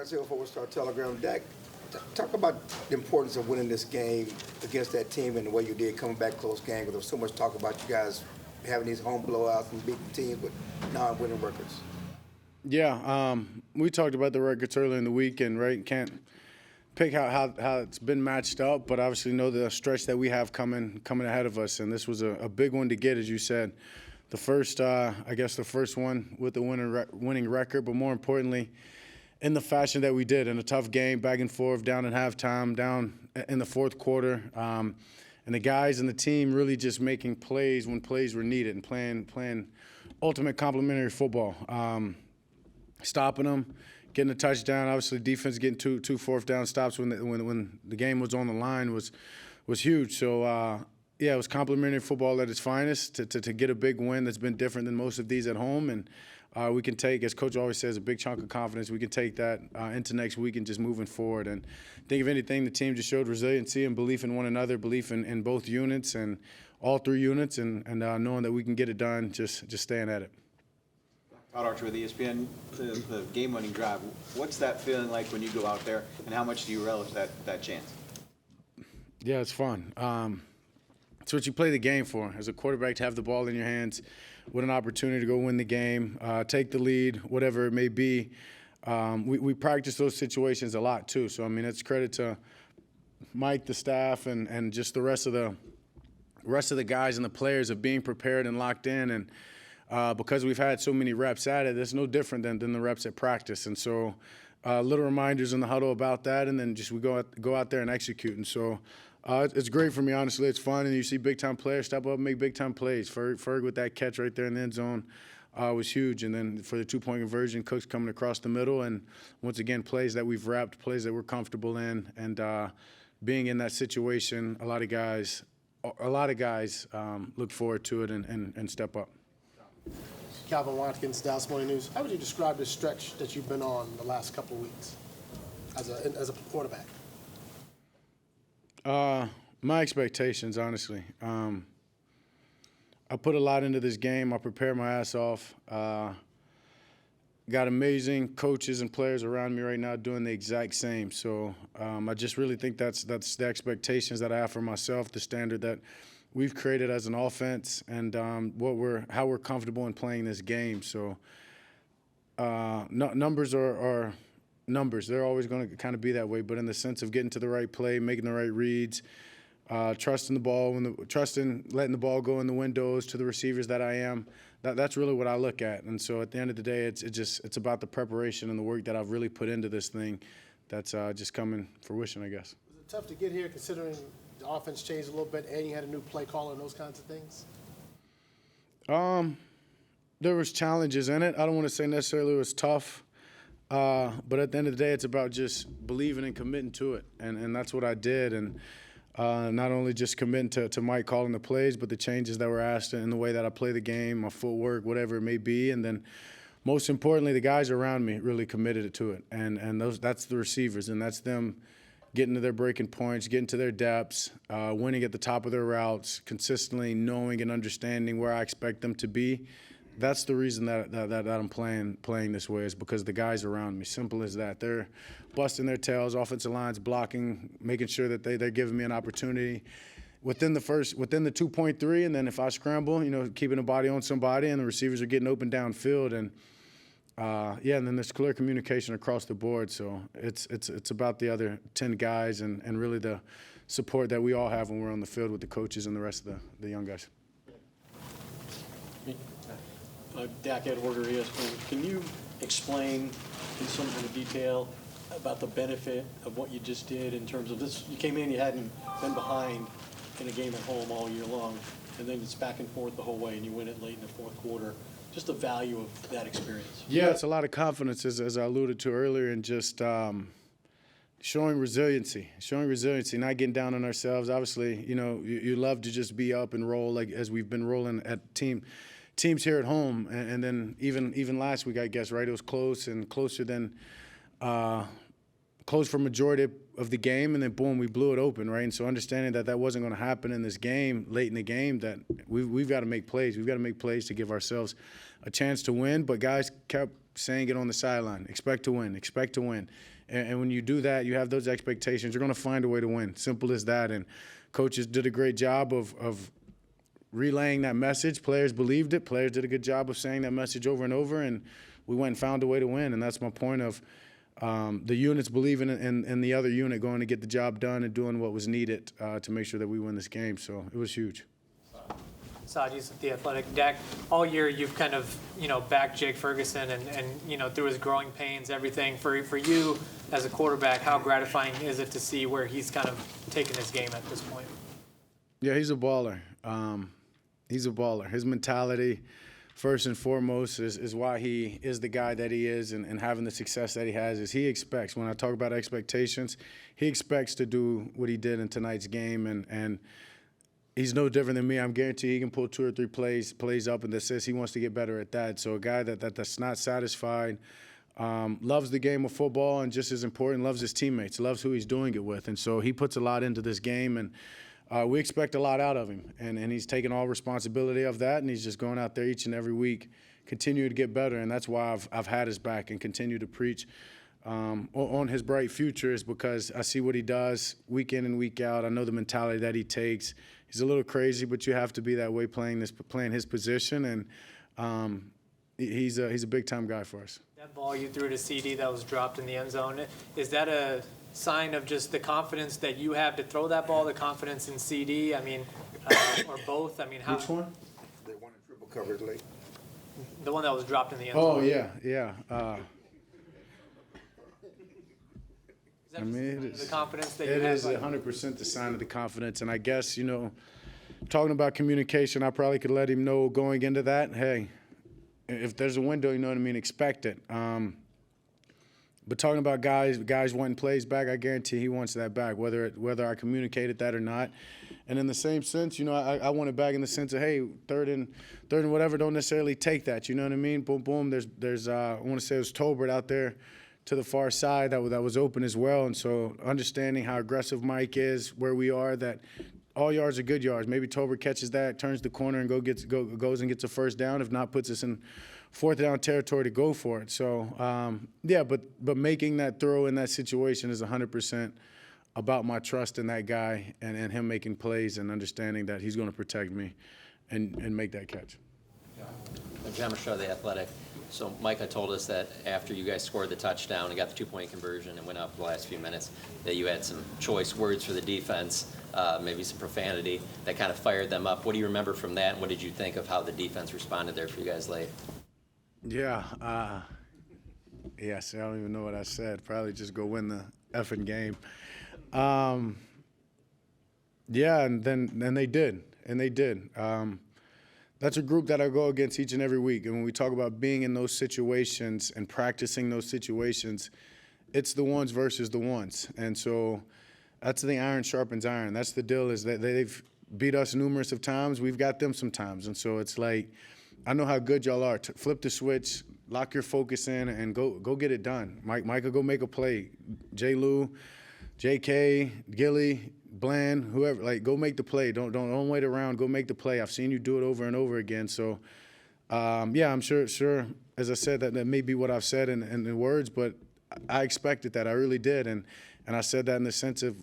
Terrence Hill, Four Star Telegram. Dak, talk about the importance of winning this game against that team and the way you did coming back close game. Because there was so much talk about you guys having these home blowouts and beating teams with non-winning records. Yeah, we talked about the records earlier in the weekend, right? Can't pick how it's been matched up, but obviously know the stretch that we have coming ahead of us, and this was a big one to get, as you said. The first, I guess, the first one with the winning record, but more importantly, in the fashion that we did in a tough game, back and forth, down at halftime, down in the fourth quarter, and the guys and the team really just making plays when plays were needed and playing ultimate complementary football. Stopping them, getting a touchdown. Obviously, defense getting two fourth down stops when the game was on the line was huge. So yeah, it was complimentary football at its finest to get a big win that's been different than most of these at home, and we can take, as Coach always says, a big chunk of confidence. We can take that into next week and just moving forward. And I think if anything, the team just showed resiliency and belief in one another, belief in both units and all three units, and knowing that we can get it done, just staying at it. Todd Archer with ESPN, the game-winning drive. What's that feeling like when you go out there, and how much do you relish that chance? Yeah, it's fun. It's what you play the game for. As a quarterback, to have the ball in your hands with an opportunity to go win the game, take the lead, whatever it may be. We practice those situations a lot too. So I mean, it's credit to Mike, the staff, and just the rest of the guys and the players of being prepared and locked in. And because we've had so many reps at it, it's no different than the reps at practice. And so little reminders in the huddle about that, and then just we go out there and execute. And so it's great for me, honestly. It's fun, and you see big-time players step up and make big-time plays. Ferg with that catch right there in the end zone was huge. And then for the two-point conversion, Cooks coming across the middle. And once again, plays that we've wrapped, plays that we're comfortable in. And being in that situation, a lot of guys look forward to it and step up. Calvin Watkins, Dallas Morning News. How would you describe the stretch that you've been on the last couple of weeks as a quarterback? My expectations, honestly. I put a lot into this game. I prepared my ass off. Got amazing coaches and players around me right now doing the exact same. So I just really think that's the expectations that I have for myself, the standard that we've created as an offense, and how we're comfortable in playing this game. So numbers are numbers. They're always going to kind of be that way, but in the sense of getting to the right play, making the right reads, trusting the ball, letting the ball go in the windows to the receivers that I am. That's really what I look at. And so at the end of the day, it's about the preparation and the work that I've really put into this thing. That's just coming fruition, I guess. Was it tough to get here, considering the offense changed a little bit and you had a new play caller and those kinds of things? There was challenges in it. I don't want to say necessarily it was tough. But at the end of the day, it's about just believing and committing to it, and that's what I did. And not only just committing to Mike calling the plays, but the changes that were asked in the way that I play the game, my footwork, whatever it may be. And then most importantly, the guys around me really committed to it. And that's the receivers, and that's them getting to their breaking points, getting to their depths, winning at the top of their routes, consistently knowing and understanding where I expect them to be. That's the reason that I'm playing this way, is because the guys around me. Simple as that. They're busting their tails, offensive lines blocking, making sure that they're giving me an opportunity within the 2.3, and then if I scramble, keeping a body on somebody, and the receivers are getting open downfield, and and then there's clear communication across the board. So it's about the other 10 guys and really the support that we all have when we're on the field with the coaches and the rest of the young guys. Dak Edwarder, ESPN. Can you explain in some kind of detail about the benefit of what you just did in terms of this? You came in, you hadn't been behind in a game at home all year long, and then it's back and forth the whole way, and you win it late in the fourth quarter. Just the value of that experience. Yeah, it's a lot of confidence, as I alluded to earlier, and just showing resiliency, not getting down on ourselves. Obviously, you love to just be up and roll like as we've been rolling at teams here at home, and then even last week, I guess, right? It was close and closer than close for majority of the game, and then boom, we blew it open, right? And so understanding that wasn't going to happen in this game, late in the game, that we've got to make plays. We've got to make plays to give ourselves a chance to win. But guys kept saying it on the sideline. Expect to win. Expect to win. And when you do that, you have those expectations. You're going to find a way to win. Simple as that. And coaches did a great job of relaying that message. Players believed it. Players did a good job of saying that message over and over. And we went and found a way to win. And that's my point of the units believing in the other unit going to get the job done and doing what was needed to make sure that we win this game. So it was huge. Sajis with The Athletic. Dak, all year you've kind of, backed Jake Ferguson and through his growing pains, everything. For you as a quarterback, how gratifying is it to see where he's kind of taken his game at this point? Yeah, he's a baller. He's a baller. His mentality, first and foremost, is why he is the guy that he is and having the success that he has is he expects. When I talk about expectations, he expects to do what he did in tonight's game, and he's no different than me. I'm guaranteed he can pull 2 or 3 plays up and that says he wants to get better at that. So a guy that's not satisfied, loves the game of football, and just as important, loves his teammates, loves who he's doing it with. And so he puts a lot into this game, and we expect a lot out of him. And he's taking all responsibility of that, and he's just going out there each and every week, continue to get better. And that's why I've had his back and continue to preach on his bright future is because I see what he does week in and week out. I know the mentality that he takes. He's a little crazy, but you have to be that way playing his position, and he's a big-time guy for us. That ball you threw to CD that was dropped in the end zone, is that a sign of just the confidence that you have to throw that ball, the confidence in CD? I mean, or both? I mean, how? Which one? They won in triple coverage late. The one that was dropped in the end Oh, zone. yeah. Is that I mean, just it is. the confidence that you It have? is 100% the sign of the confidence. And I guess, talking about communication, I probably could let him know going into that, hey, if there's a window, you know what I mean, expect it. But talking about guys wanting plays back, I guarantee he wants that back, whether I communicated that or not. And in the same sense, I want it back in the sense of, hey, third and whatever, don't necessarily take that. You know what I mean? Boom, boom. There's I want to say it was Tolbert out there to the far side that was open as well. And so understanding how aggressive Mike is, where we are, that all yards are good yards. Maybe Tolbert catches that, turns the corner, and goes and gets a first down. If not, puts us in fourth down territory to go for it. So, but making that throw in that situation is 100% about my trust in that guy and him making plays and understanding that he's going to protect me and make that catch. John Machado, The Athletic. So Micah told us that after you guys scored the touchdown and got the 2-point conversion and went up the last few minutes, that you had some choice words for the defense, maybe some profanity, that kind of fired them up. What do you remember from that, and what did you think of how the defense responded there for you guys late? Yeah. Yes, I don't even know what I said. Probably just go win the effing game. Yeah, and they did. And they did. That's a group that I go against each and every week. And when we talk about being in those situations and practicing those situations, it's the ones versus the ones. And so that's the iron sharpens iron. That's the deal, is that they've beat us numerous of times. We've got them sometimes. And so it's like, I know how good y'all are. Flip the switch, lock your focus in, and go get it done. Micah, go make a play. J. Lou, J.K., Gilly, Bland, whoever, go make the play. Don't wait around. Go make the play. I've seen you do it over and over again. So, I'm sure. As I said, that may be what I've said in the words, but I expected that. I really did, and I said that in the sense of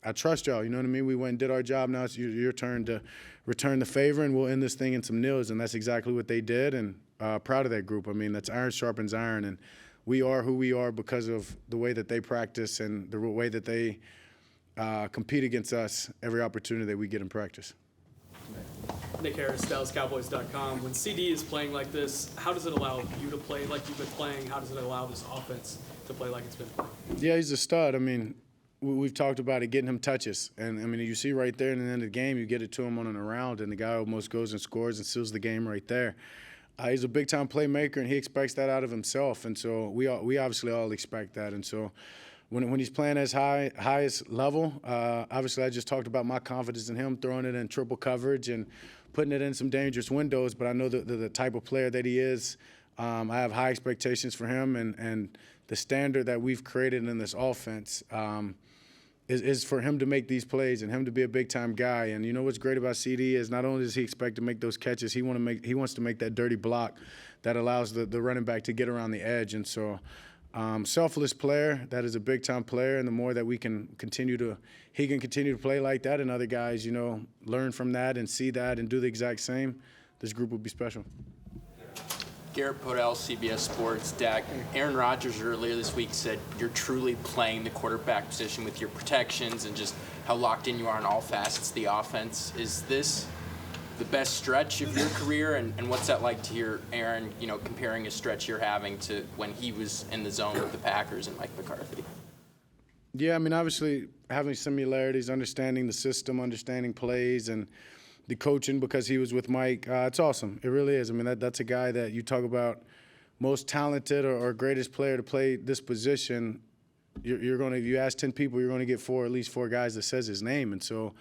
I trust y'all. You know what I mean? We went and did our job. Now it's your turn to return the favor, and we'll end this thing in some nils. And that's exactly what they did. And proud of that group. I mean, that's iron sharpens iron, and we are who we are because of the way that they practice and the way that they compete against us every opportunity that we get in practice. Nick Harris, DallasCowboys.com. When CD is playing like this, how does it allow you to play like you've been playing? How does it allow this offense to play like it's been playing? Yeah, he's a stud. I mean, we've talked about it, getting him touches. And, I mean, you see right there in the end of the game, you get it to him on an around, and the guy almost goes and scores and seals the game right there. He's a big-time playmaker, and he expects that out of himself. And so we obviously all expect that. And so when he's playing as highest level, obviously I just talked about my confidence in him, throwing it in triple coverage and putting it in some dangerous windows. But I know the type of player that he is. I have high expectations for him, and the standard that we've created in this offense is for him to make these plays and him to be a big-time guy. And you know what's great about CD is not only does he expect to make those catches, he wants to make that dirty block that allows the running back to get around the edge. And so selfless player, that is a big-time player, and the more that he can continue to play like that and other guys, learn from that and see that and do the exact same, this group will be special. Garrett Podell, CBS Sports. Dak, Aaron Rodgers earlier this week said you're truly playing the quarterback position with your protections and just how locked in you are on all facets of the offense. Is this the best stretch of your career, and what's that like to hear Aaron, comparing a stretch you're having to when he was in the zone with the Packers and Mike McCarthy? Yeah, obviously having similarities, understanding the system, understanding plays, and the coaching because he was with Mike. It's awesome. It really is. That's a guy that you talk about most talented or greatest player to play this position. You ask 10 people, you're going to get at least four guys that says his name, and so,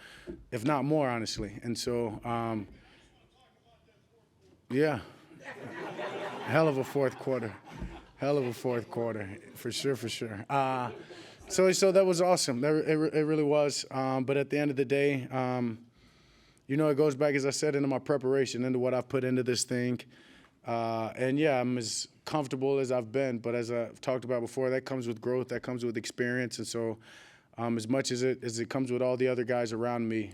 if not more, honestly. And so, yeah, hell of a fourth quarter, for sure. So that was awesome. It really was. But at the end of the day, it goes back, as I said, into my preparation, into what I've put into this thing. And yeah, I'm as comfortable as I've been, but as I've talked about before, that comes with growth, that comes with experience. And so as much as it comes with all the other guys around me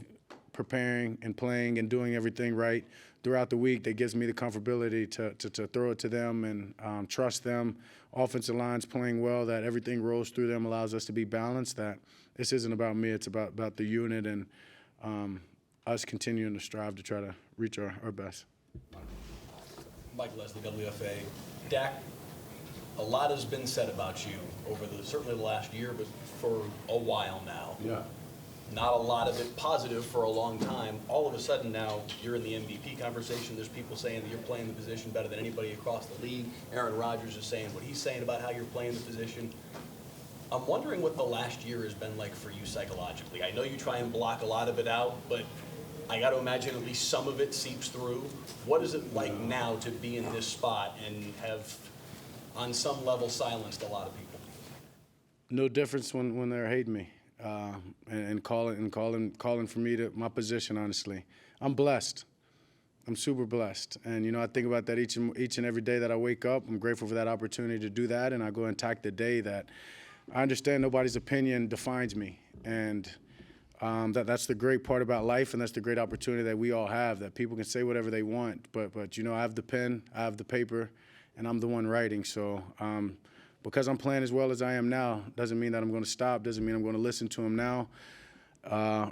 preparing and playing and doing everything right throughout the week, that gives me the comfortability to throw it to them and trust them. Offensive line's playing well, that everything rolls through them, allows us to be balanced, that this isn't about me, it's about the unit and us continuing to strive to try to reach our best. Mike Leslie, WFA. Dak, a lot has been said about you over certainly the last year, but for a while now. Yeah. Not a lot of it positive for a long time. All of a sudden now you're in the MVP conversation. There's people saying that you're playing the position better than anybody across the league. Aaron Rodgers is saying what he's saying about how you're playing the position. I'm wondering what the last year has been like for you psychologically. I know you try and block a lot of it out, but I got to imagine at least some of it seeps through. What is it like now to be in this spot and have, on some level, silenced a lot of people? No difference when they're hating me and calling for me to my position. Honestly, I'm blessed. I'm super blessed, and I think about that each and every day that I wake up. I'm grateful for that opportunity to do that, and I go and attack the day that I understand nobody's opinion defines me, and that's the great part about life, and that's the great opportunity that we all have, that people can say whatever they want, but I have the pen, I have the paper, and I'm the one writing. So because I'm playing as well as I am now, doesn't mean that I'm going to stop, doesn't mean I'm going to listen to them now,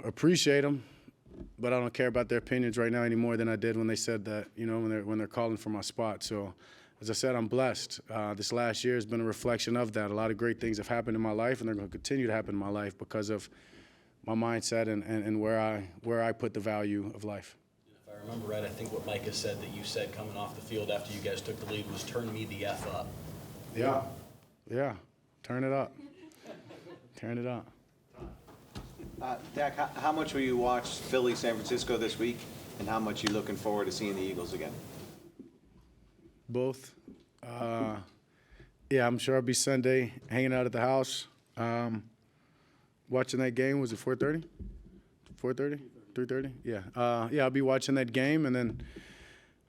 appreciate them, but I don't care about their opinions right now any more than I did when they said that, when they're calling for my spot. So as I said, I'm blessed. This last year has been a reflection of that. A lot of great things have happened in my life, and they're going to continue to happen in my life because of my mindset and where I put the value of life. If I remember right, I think what Micah said that you said coming off the field after you guys took the lead was turn me the F up. Yeah, turn it up. Turn it up. Dak, how much will you watch Philly, San Francisco this week, and how much are you looking forward to seeing the Eagles again? Both. Yeah, I'm sure I'll be Sunday hanging out at the house. Watching that game. Was it 4:30? 4:30? 3:30? Yeah. I'll be watching that game and then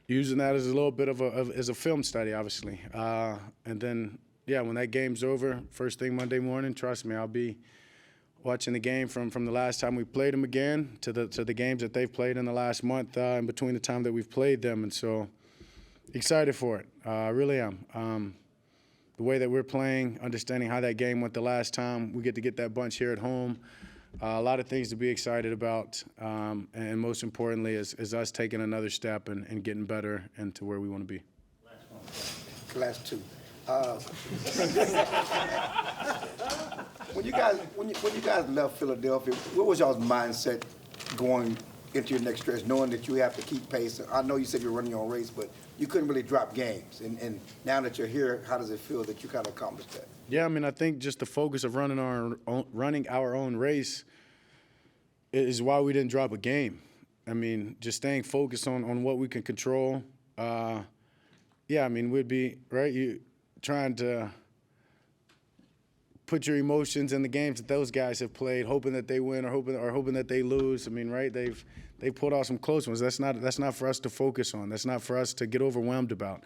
using that as a little bit of a film study, obviously. And then, when that game's over, first thing Monday morning, trust me, I'll be watching the game from the last time we played them again to the games that they've played in the last month in between the time that we've played them. And so excited for it. I really am. The way that we're playing, understanding how that game went the last time, we get that bunch here at home. A lot of things to be excited about, and most importantly is us taking another step and getting better into where we want to be. Last two. When you guys left Philadelphia, what was y'all's mindset going into your next stretch, knowing that you have to keep pace? I know you said you're running your own race, but you couldn't really drop games. And now that you're here, how does it feel that you kind of accomplished that? Yeah, I think just the focus of running our own race is why we didn't drop a game. Just staying focused on what we can control. We'd be, right, you trying to put your emotions in the games that those guys have played, hoping that they win or hoping that they lose. Right, they pulled off some close ones. That's not for us to focus on. That's not for us to get overwhelmed about.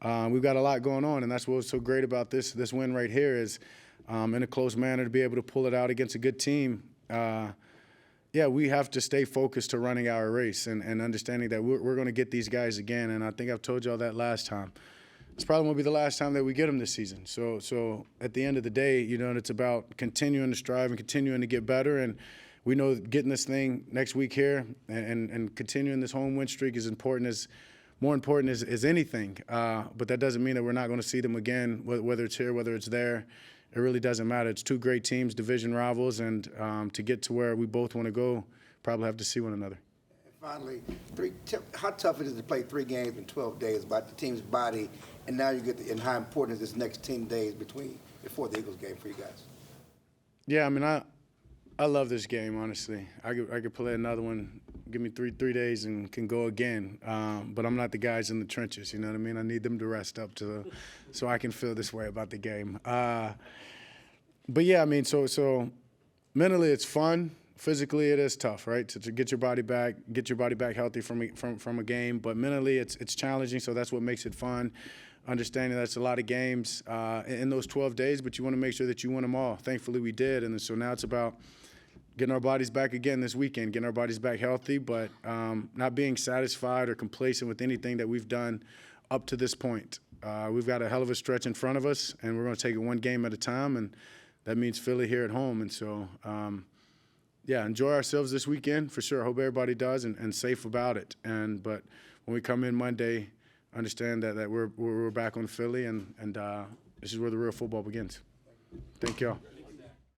we've got a lot going on, and that's what's so great about this win right here is in a close manner to be able to pull it out against a good team. Yeah, we have to stay focused to running our race and understanding that we're going to get these guys again. And I think I've told y'all that last time. It's probably going to be the last time that we get them this season. So at the end of the day, you know, it's about continuing to strive and continuing to get better. And we know getting this thing next week here and continuing this home win streak is more important as anything. But that doesn't mean that we're not going to see them again, whether it's here, whether it's there. It really doesn't matter. It's two great teams, division rivals, and to get to where we both want to go, probably have to see one another. And finally, how tough it is to play 3 games in 12 days about the team's body, and now you get and how important is this next 10 days before the Eagles game for you guys? Yeah, I mean, I love this game, honestly. I could play another one. Give me three days and can go again. But I'm not the guys in the trenches, you know what I mean? I need them to rest up so I can feel this way about the game. But yeah, I mean, so mentally it's fun. Physically it is tough, right? To get your body back healthy from a game. But mentally it's challenging, so that's what makes it fun. Understanding that's a lot of games in those 12 days, but you want to make sure that you win them all. Thankfully we did, and so now it's about getting our bodies back again this weekend, getting our bodies back healthy, but not being satisfied or complacent with anything that we've done up to this point. We've got a hell of a stretch in front of us, and we're going to take it one game at a time, and that means Philly here at home. And so, yeah, enjoy ourselves this weekend for sure. I hope everybody does and safe about it. But when we come in Monday, understand that we're back on Philly, and this is where the real football begins. Thank y'all.